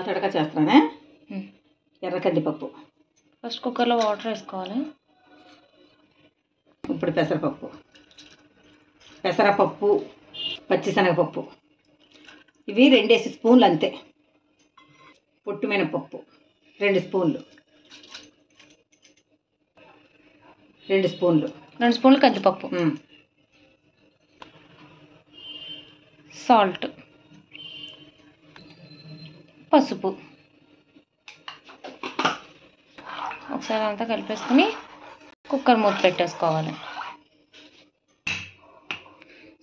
తడక చేస్తానే. ఎర్ర కందిపప్పు ఫస్ట్ కుక్కర్లో వాటర్ వేసుకోవాలి. ఇప్పుడు పెసరపప్పు పచ్చిశనగపప్పు ఇవి 2 స్పూన్లు అంతే. పొట్టు మినపప్పు 2 స్పూన్లు, 2 స్పూన్లు, 2 స్పూన్లు కందిపప్పు, సాల్ట్, పసుపు. ఒకసారి అంతా కలిపేసుకుని కుక్కర్ మూత పెట్టేసుకోవాలి.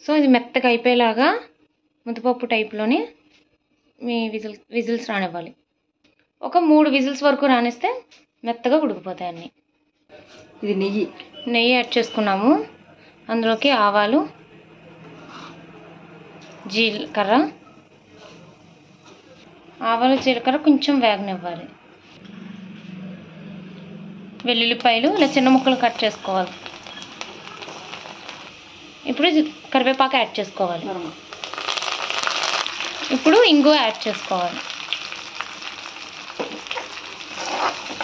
సో ఇది మెత్తగా అయిపోయేలాగా ముద్దపప్పు టైప్లోని మీ విజిల్స్ రానివ్వాలి. ఒక 3 విజిల్స్ వరకు రానిస్తే మెత్తగా ఉడికిపోతాయి అన్నీ. ఇది నెయ్యి యాడ్ చేసుకున్నాము. అందులోకి ఆవాలు, జీలకర్ర కొంచెం వేగనివ్వాలి. వెల్లుల్లిపాయలు ఇలా చిన్న ముక్కలు కట్ చేసుకోవాలి. ఇప్పుడు కరివేపాకు యాడ్ చేసుకోవాలి. ఇప్పుడు ఇంగువ యాడ్ చేసుకోవాలి.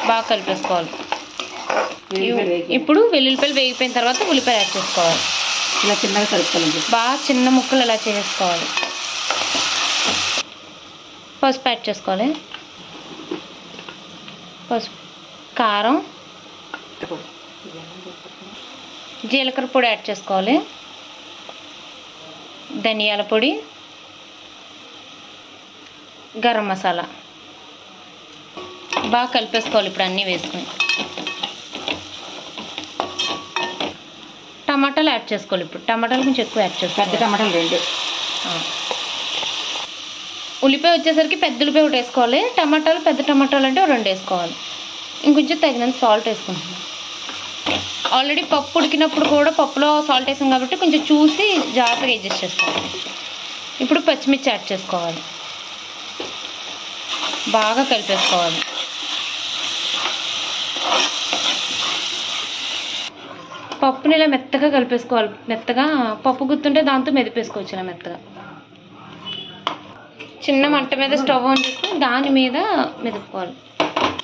బాగా కలిపేసుకోవాలి. ఇప్పుడు వెల్లుల్లిపాయలు వేగిపోయిన తర్వాత ఉల్లిపాయ యాడ్ చేసుకోవాలి. ఇలా చిన్నగా కలుపుకోవాలి. బాగా చిన్న ముక్కలు ఇలా చేసుకోవాలి. పసుపు యాడ్ చేసుకోవాలి. పసుపు, కారం, జీలకర్ర పొడి యాడ్ చేసుకోవాలి. ధనియాల పొడి, గరం మసాలా బాగా కలిపేసుకోవాలి. ఇప్పుడు అన్నీ వేసుకుని టమాటాలు యాడ్ చేసుకోవాలి. ఇప్పుడు టమాటాలు కొంచెం ఎక్కువ యాడ్ చేసుకోవాలి. పెద్ద టమాటాలు 2. ఉల్లిపాయ వచ్చేసరికి పెద్ద ఉల్లిపాయ 1 వేసుకోవాలి. టమాటాలు పెద్ద టమాటాలు అంటే 2 వేసుకోవాలి. ఇంకొంచెం తగినంత సాల్ట్ వేసుకుంటున్నాం. ఆల్రెడీ పప్పు ఉడికినప్పుడు కూడా పప్పులో సాల్ట్ వేసాం కాబట్టి కొంచెం చూసి జాగ్రత్తగా అడ్జస్ట్ చేసుకోవాలి. ఇప్పుడు పచ్చిమిర్చి యాడ్ చేసుకోవాలి. బాగా కలిపేసుకోవాలి. పప్పుని ఇలా మెత్తగా కలిపేసుకోవాలి. మెత్తగా పప్పు గుర్తుంటే దాంతో మెదిపేసుకోవచ్చు. ఇలా మెత్తగా చిన్న మంట మీద స్టవ్ ఆన్ చేసుకుని దాని మీద మెదుపుకోవాలి.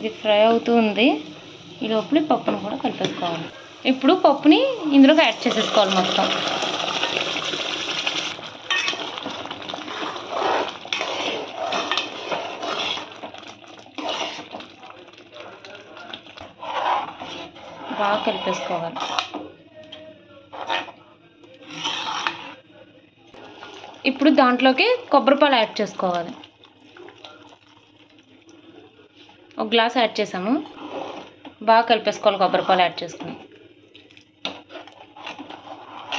ఇది ఫ్రై అవుతూ ఉంది. ఈ లోపల పప్పును కూడా కలిపేసుకోవాలి. ఇప్పుడు పప్పుని ఇందులోకి యాడ్ చేసేసుకోవాలి మొత్తం. బాగా కలిపేసుకోవాలి. ఇప్పుడు దాంట్లోకి కొబ్బరిపాలు యాడ్ చేసుకోవాలి. 1 గ్లాస్ యాడ్ చేసాము. బాగా కలిపేసుకోవాలి. కొబ్బరిపాలు యాడ్ చేసుకుని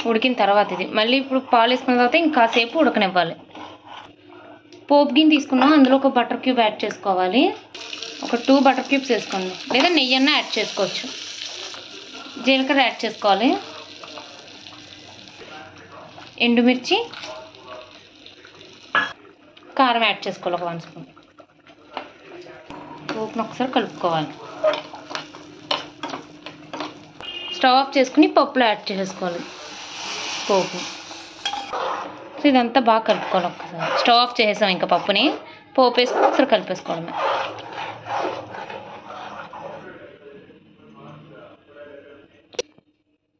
ఉడికిన తర్వాత ఇది మళ్ళీ ఇప్పుడు పాలు వేసుకున్న తర్వాత ఇంకాసేపు ఉడకనివ్వాలి. పోపు గిన్నె తీసుకున్నాం. అందులో ఒక బటర్ క్యూబ్ యాడ్ చేసుకోవాలి. ఒక 2 బటర్ క్యూబ్స్ వేసుకోండి, లేదా నెయ్యి అన్న యాడ్ చేసుకోవచ్చు. జీలకర్ర యాడ్ చేసుకోవాలి. ఎండుమిర్చి, కారం యాడ్ చేసుకోవాలి. ఒక 1 స్పూన్. పోపును ఒకసారి కలుపుకోవాలి. స్టవ్ ఆఫ్ చేసుకుని పప్పులో యాడ్ చేసుకోవాలి పోపు. సో ఇదంతా బాగా కలుపుకోవాలి. ఒక్కసారి స్టవ్ ఆఫ్ చేసేసాం. ఇంకా పప్పుని పోపు వేసుకుని ఒకసారి కలిపేసుకోవడమే.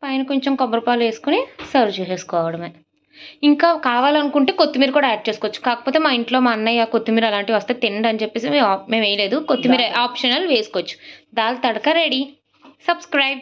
పైన కొంచెం కొబ్బరిపాలు వేసుకుని సర్వ్ చేసేసుకోవడమే. ఇంకా కావాలనుకుంటే కొత్తిమీర కూడా యాడ్ చేసుకోవచ్చు. కాకపోతే మా ఇంట్లో మా అన్నయ్య కొత్తిమీర అలాంటివి వస్తే తిండి అని చెప్పేసి మేము వేయలేదు. కొత్తిమీర ఆప్షనల్, వేసుకోవచ్చు. దాల్ తడక రెడీ. సబ్స్క్రైబ్.